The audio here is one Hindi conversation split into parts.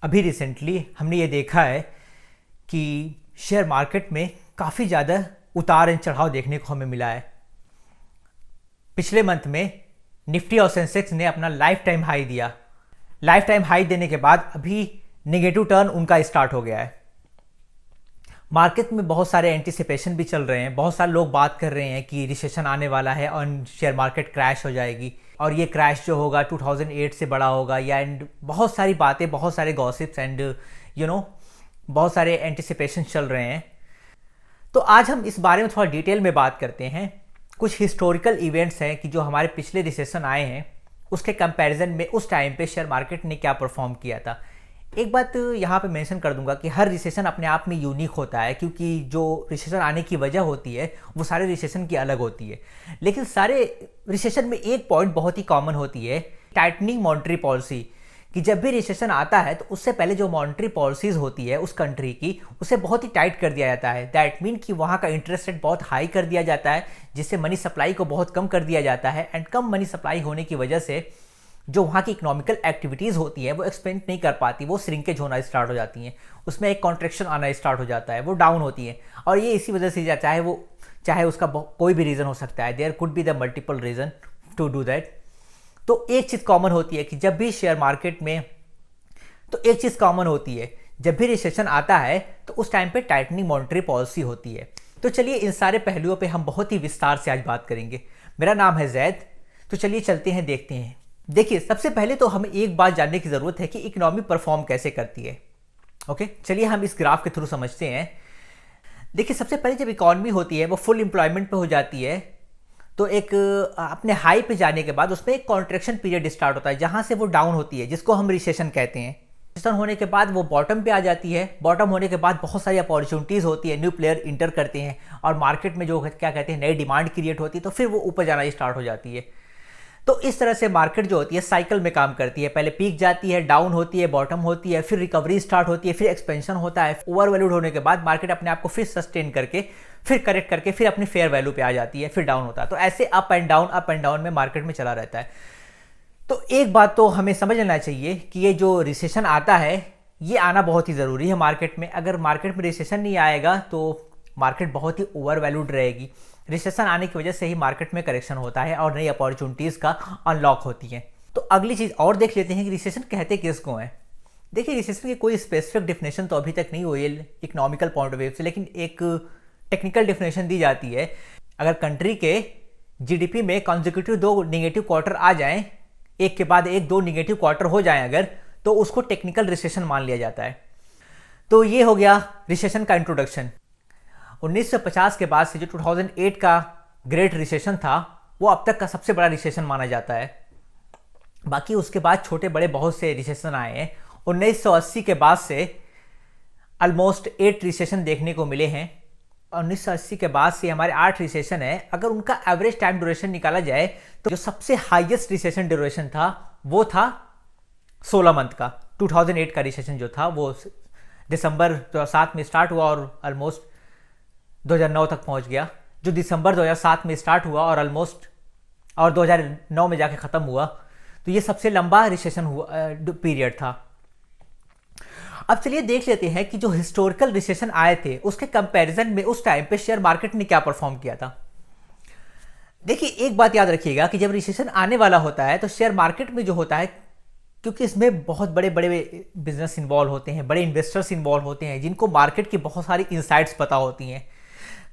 अभी रिसेंटली हमने ये देखा है कि शेयर मार्केट में काफ़ी ज़्यादा उतार एंड चढ़ाव देखने को हमें मिला है। पिछले मंथ में निफ्टी और सेंसेक्स ने अपना लाइफ टाइम हाई दिया। लाइफ टाइम हाई देने के बाद अभी नेगेटिव टर्न उनका स्टार्ट हो गया है। मार्केट में बहुत सारे एंटीसिपेशन भी चल रहे हैं, बहुत सारे लोग बात कर रहे हैं कि रिसेशन आने वाला है और शेयर मार्केट क्रैश हो जाएगी और ये क्रैश जो होगा 2008 से बड़ा होगा या एंड बहुत सारी बातें, बहुत सारे गॉसिप्स एंड बहुत सारे एंटीसिपेशन चल रहे हैं। तो आज हम इस बारे में थोड़ा डिटेल में बात करते हैं। कुछ हिस्टोरिकल इवेंट्स हैं कि जो हमारे पिछले रिसेशन आए हैं उसके कंपैरिजन में उस टाइम पे शेयर मार्केट ने क्या परफॉर्म किया था। एक बात यहाँ पे मेंशन कर दूंगा कि हर रिसेशन अपने आप में यूनिक होता है, क्योंकि जो रिसेशन आने की वजह होती है वो सारे रिसेशन की अलग होती है। लेकिन सारे रिसेशन में एक पॉइंट बहुत ही कॉमन होती है, टाइटनिंग मॉनेटरी पॉलिसी। कि जब भी रिसेशन आता है तो उससे पहले जो मॉनेटरी पॉलिसीज होती है उस कंट्री की, उसे बहुत ही टाइट कर दिया जाता है। दैट मीन कि वहाँ का इंटरेस्ट रेट बहुत हाई कर दिया जाता है, जिससे मनी सप्लाई को बहुत कम कर दिया जाता है। एंड कम मनी सप्लाई होने की वजह से जो वहाँ की इकोनॉमिकल एक्टिविटीज़ होती है वो एक्सपेंड नहीं कर पाती, वो श्रिंकेज होना स्टार्ट हो जाती हैं, उसमें एक कॉन्ट्रैक्शन आना स्टार्ट हो जाता है, वो डाउन होती है। और ये इसी वजह से चाहे उसका कोई भी रीज़न हो सकता है, there could be the multiple reason to do that. तो एक चीज़ कॉमन होती है कि जब भी शेयर मार्केट में जब भी रिसेशन आता है तो उस टाइम पे टाइटनिंग मॉनेटरी पॉलिसी होती है। तो चलिए इन सारे पहलुओं पे हम बहुत ही विस्तार से आज बात करेंगे। मेरा नाम है जैद। तो चलिए चलते हैं, देखते हैं। देखिए, सबसे पहले तो हमें एक बात जानने की ज़रूरत है कि इकोनॉमी परफॉर्म कैसे करती है। ओके, चलिए हम इस ग्राफ के थ्रू समझते हैं। देखिए, सबसे पहले जब इकोनॉमी होती है वो फुल एम्प्लॉयमेंट पे हो जाती है, तो एक अपने हाई पे जाने के बाद उसमें एक कॉन्ट्रैक्शन पीरियड स्टार्ट होता है जहाँ से वो डाउन होती है, जिसको हम रिसेशन कहते हैं। रिसेशन होने के बाद वो बॉटम पे आ जाती है। बॉटम होने के बाद बहुत सारी अपॉर्चुनिटीज़ होती है, न्यू प्लेयर इंटर करते हैं और मार्केट में जो क्या कहते हैं नई डिमांड क्रिएट होती है, तो फिर वो ऊपर जाना स्टार्ट हो जाती है। तो इस तरह से मार्केट जो होती है साइकिल में काम करती है। पहले पीक जाती है, डाउन होती है, बॉटम होती है, फिर रिकवरी स्टार्ट होती है, फिर एक्सपेंशन होता है। ओवर वैल्यूड होने के बाद मार्केट अपने आप को फिर सस्टेन करके, फिर करेक्ट करके, फिर अपनी फेयर वैल्यू पे आ जाती है, फिर डाउन होता है। तो ऐसे अप एंड डाउन में मार्केट में चला रहता है। तो एक बात तो हमें समझ लेना चाहिए कि ये जो रिसेशन आता है ये आना बहुत ही ज़रूरी है मार्केट में। अगर मार्केट में रिसेशन नहीं आएगा तो मार्केट बहुत ही ओवर वैल्यूड रहेगी। रिसेशन आने की वजह से ही मार्केट में करेक्शन होता है और नई अपॉर्चुनिटीज़ का अनलॉक होती हैं। तो अगली चीज़ और देख लेते हैं कि रिसेशन कहते किसको हैं। देखिए, रिसेशन की कोई स्पेसिफिक डिफिनेशन तो अभी तक नहीं हुई है इकोनॉमिकल पॉइंट ऑफ व्यू से, लेकिन एक टेक्निकल डिफिनेशन दी जाती है। अगर कंट्री के जीडीपी में कॉन्जिक्यूटिव 2 निगेटिव क्वार्टर आ जाएं, एक के बाद एक 2 निगेटिव क्वार्टर हो जाएं अगर, तो उसको टेक्निकल रिसेशन मान लिया जाता है। तो ये हो गया रिसेशन का इंट्रोडक्शन। 1950 के बाद से जो 2008 का ग्रेट रिसेशन था वो अब तक का सबसे बड़ा रिसेशन माना जाता है। बाकी उसके बाद छोटे बड़े बहुत से रिसेशन आए हैं। 1980 के बाद से ऑलमोस्ट 8 रिसेशन देखने को मिले हैं। 1980 के बाद से हमारे 8 रिसेशन है। अगर उनका एवरेज टाइम ड्यूरेशन निकाला जाए तो जो सबसे हाईएस्ट रिसेशन ड्यूरेशन था वो था 16 मंथ का। 2008 का रिसेशन जो था वो दिसंबर 2007 में स्टार्ट हुआ और ऑलमोस्ट 2009 तक पहुंच गया। जो दिसंबर 2007 में स्टार्ट हुआ और ऑलमोस्ट 2009 में जाके ख़त्म हुआ, तो ये सबसे लंबा रिसेशन हुआ पीरियड था। अब चलिए देख लेते हैं कि जो हिस्टोरिकल रिसेशन आए थे उसके कंपैरिजन में उस टाइम पे शेयर मार्केट ने क्या परफॉर्म किया था। देखिए, एक बात याद रखिएगा कि जब रिसेशन आने वाला होता है तो शेयर मार्केट में जो होता है, क्योंकि इसमें बहुत बड़े बड़े बिजनेस इन्वॉल्व होते हैं, बड़े इन्वेस्टर्स इन्वॉल्व होते हैं जिनको मार्केट की बहुत सारी इनसाइट्स पता होती हैं।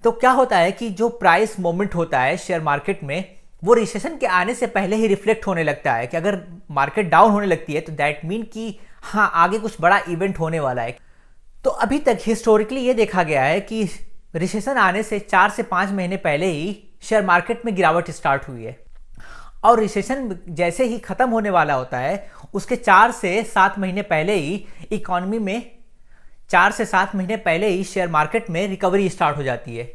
तो क्या होता है कि जो प्राइस मोमेंट होता है शेयर मार्केट में वो रिसेशन के आने से पहले ही रिफ्लेक्ट होने लगता है कि अगर मार्केट डाउन होने लगती है तो दैट मीन कि हाँ, आगे कुछ बड़ा इवेंट होने वाला है। तो अभी तक हिस्टोरिकली ये देखा गया है कि रिसेशन आने से 4 से 5 महीने पहले ही शेयर मार्केट में गिरावट स्टार्ट हुई है और रिसेशन जैसे ही खत्म होने वाला होता है उसके 4 से 7 महीने पहले ही इकोनॉमी में 4 से 7 महीने पहले ही शेयर मार्केट में रिकवरी स्टार्ट हो जाती है।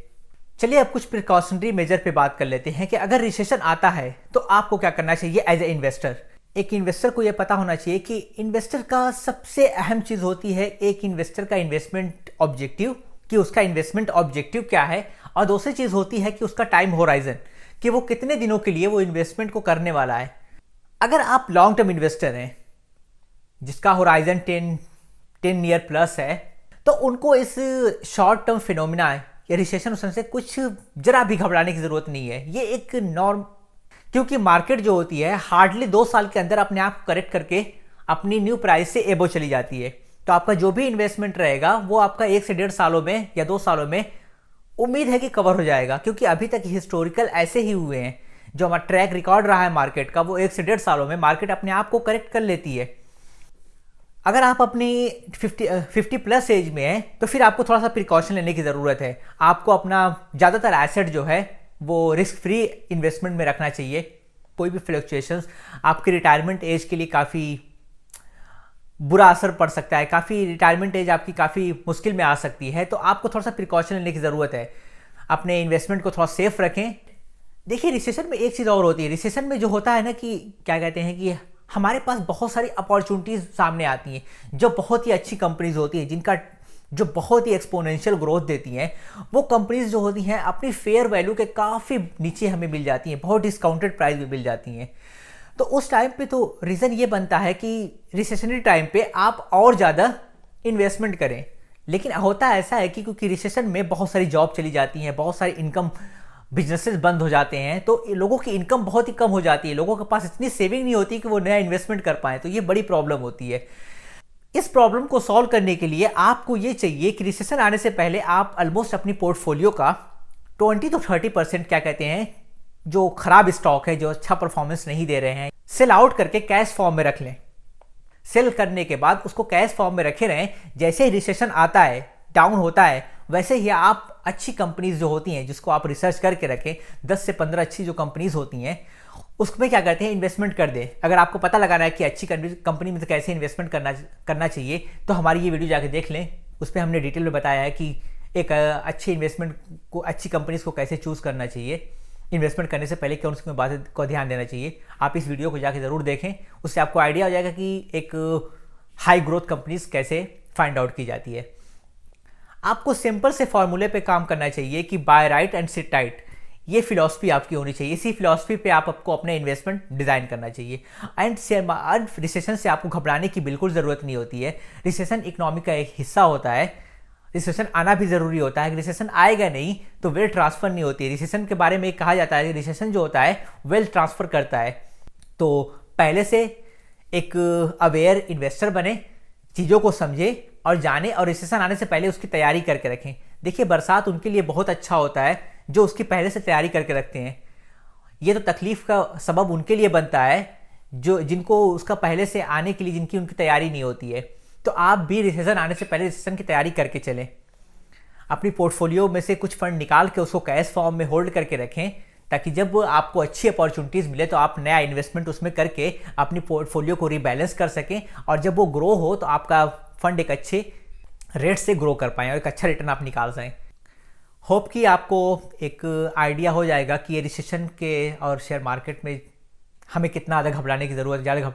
चलिए अब कुछ प्रिकॉशनरी मेजर पे बात कर लेते हैं कि अगर रिसेशन आता है तो आपको क्या करना चाहिए एज ए इन्वेस्टर। एक इन्वेस्टर को यह पता होना चाहिए कि इन्वेस्टर का सबसे अहम चीज़ होती है एक इन्वेस्टर का इन्वेस्टमेंट ऑब्जेक्टिव, कि उसका इन्वेस्टमेंट ऑब्जेक्टिव क्या है, और दूसरी चीज़ होती है कि उसका टाइम होराइजन, कि वो कितने दिनों के लिए वो इन्वेस्टमेंट को करने वाला है। अगर आप लॉन्ग टर्म इन्वेस्टर हैं जिसका होराइजन 10, 10 ईयर प्लस है, तो उनको इस शॉर्ट टर्म फिनोमिना या रिसेशन से कुछ जरा भी घबराने की ज़रूरत नहीं है। ये एक नॉर्म, क्योंकि मार्केट जो होती है हार्डली 2 साल के अंदर अपने आप को करेक्ट करके अपनी न्यू प्राइस से एबो चली जाती है। तो आपका जो भी इन्वेस्टमेंट रहेगा वो आपका 1 से 1.5 सालों में या 2 सालों में उम्मीद है कि कवर हो जाएगा, क्योंकि अभी तक हिस्टोरिकल ऐसे ही हुए हैं। जो हमारा ट्रैक रिकॉर्ड रहा है मार्केट का, वो 1 से 1.5 सालों में मार्केट अपने आप को करेक्ट कर लेती है। अगर आप अपनी 50 प्लस एज में हैं तो फिर आपको थोड़ा सा प्रिकॉशन लेने की ज़रूरत है। आपको अपना ज़्यादातर एसेट जो है वो रिस्क फ्री इन्वेस्टमेंट में रखना चाहिए। कोई भी फ्लक्चुएशंस आपकी रिटायरमेंट एज के लिए काफ़ी बुरा असर पड़ सकता है, काफ़ी रिटायरमेंट एज आपकी काफ़ी मुश्किल में आ सकती है। तो आपको थोड़ा सा प्रिकॉशन लेने की ज़रूरत है। अपने इन्वेस्टमेंट को थोड़ा सेफ रखें। देखिए, रिसेशन में एक चीज़ और होती है। रिसेशन में जो होता है ना कि क्या कहते हैं कि हमारे पास बहुत सारी अपॉर्चुनिटीज़ सामने आती हैं, जो बहुत ही अच्छी कंपनीज होती हैं, जिनका जो बहुत ही एक्सपोनेंशियल ग्रोथ देती हैं। वो कंपनीज जो होती हैं अपनी फेयर वैल्यू के काफ़ी नीचे हमें मिल जाती हैं, बहुत डिस्काउंटेड प्राइस में मिल जाती हैं। तो उस टाइम पे तो रीज़न ये बनता है कि रिसेशनरी टाइम पे आप और ज़्यादा इन्वेस्टमेंट करें। लेकिन होता ऐसा है कि क्योंकि रिसेशन में बहुत सारी जॉब चली जाती हैं, बहुत सारी इनकम बिजनेसेस बंद हो जाते हैं, तो लोगों की इनकम बहुत ही कम हो जाती है। लोगों के पास इतनी सेविंग नहीं होती कि वो नया इन्वेस्टमेंट कर पाएँ। तो ये बड़ी प्रॉब्लम होती है। इस प्रॉब्लम को सॉल्व करने के लिए आपको ये चाहिए कि रिसेशन आने से पहले आप ऑलमोस्ट अपनी पोर्टफोलियो का 20 to 30% क्या कहते हैं, जो खराब स्टॉक है, जो अच्छा परफॉर्मेंस नहीं दे रहे हैं, सेल आउट करके कैश फॉर्म में रख लें। सेल करने के बाद उसको कैश फॉर्म में रखे रहें। जैसे ही रिसेशन आता है, डाउन होता है, वैसे ही आप अच्छी कंपनीज जो होती हैं, जिसको आप रिसर्च करके रखें, 10 से 15 अच्छी जो कंपनीज होती हैं, उसमें क्या करते हैं, इन्वेस्टमेंट कर दें। अगर आपको पता लगाना है कि अच्छी कंपनी में तो कैसे इन्वेस्टमेंट करना चाहिए, तो हमारी ये वीडियो जाके देख लें। उस पर हमने डिटेल में बताया है कि एक अच्छी इन्वेस्टमेंट को, अच्छी कंपनीज को कैसे चूज़ करना चाहिए, इन्वेस्टमेंट करने से पहले कौन सी बात को ध्यान देना चाहिए। आप इस वीडियो को जाके ज़रूर देखें, उससे आपको आइडिया हो जाएगा कि एक हाई ग्रोथ कंपनीज कैसे फाइंड आउट की जाती है। आपको सिंपल से फॉर्मूले पे काम करना चाहिए कि buy right and sit tight. ये फिलॉसफी आपकी होनी चाहिए। इसी फिलॉसफी पे आपको अपने इन्वेस्टमेंट डिज़ाइन करना चाहिए। एंड रिसेशन से आपको घबराने की बिल्कुल ज़रूरत नहीं होती है। रिसेशन इकोनॉमी का एक हिस्सा होता है। रिसेशन आना भी ज़रूरी होता है। रिसेशन आएगा नहीं तो वेल्थ ट्रांसफ़र नहीं होती है। रिसेशन के बारे में कहा जाता है कि रिसेशन जो होता है वेल्थ ट्रांसफ़र करता है। तो पहले से एक अवेयर इन्वेस्टर बने, चीज़ों को समझे और जाने, और रिसेशन आने से पहले उसकी तैयारी करके रखें। देखिए, बरसात उनके लिए बहुत अच्छा होता है जो उसकी पहले से तैयारी करके रखते हैं। ये तो तकलीफ का सबब उनके लिए बनता है जिनको उसका पहले से आने के लिए जिनकी उनकी तैयारी नहीं होती है। तो आप भी रिसेशन आने से पहले रिसेशन की तैयारी करके चलें। अपनी पोर्टफोलियो में से कुछ फंड निकाल के उसको कैश फॉर्म में होल्ड करके रखें, ताकि जब आपको अच्छी अपॉर्चुनिटीज़ मिले तो आप नया इन्वेस्टमेंट उसमें करके अपनी पोर्टफोलियो को रीबैलेंस कर सकें, और जब वो ग्रो हो तो आपका फंड एक अच्छे रेट से ग्रो कर पाएँ और एक अच्छा रिटर्न आप निकाल सकें। होप कि आपको एक आइडिया हो जाएगा कि ये रिसेशन के और शेयर मार्केट में हमें कितना ज़्यादा घबराने की ज़रूरत है।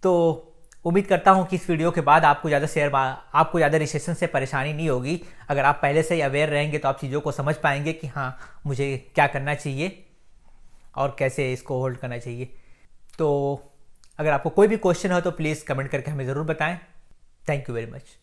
तो उम्मीद करता हूँ कि इस वीडियो के बाद आपको ज़्यादा रिसेशन से परेशानी नहीं होगी। अगर आप पहले से ही अवेयर रहेंगे तो आप चीज़ों को समझ पाएंगे कि हाँ, मुझे क्या करना चाहिए और कैसे इसको होल्ड करना चाहिए। तो अगर आपको कोई भी क्वेश्चन हो तो प्लीज़ कमेंट करके हमें ज़रूर बताएं। Thank you very much.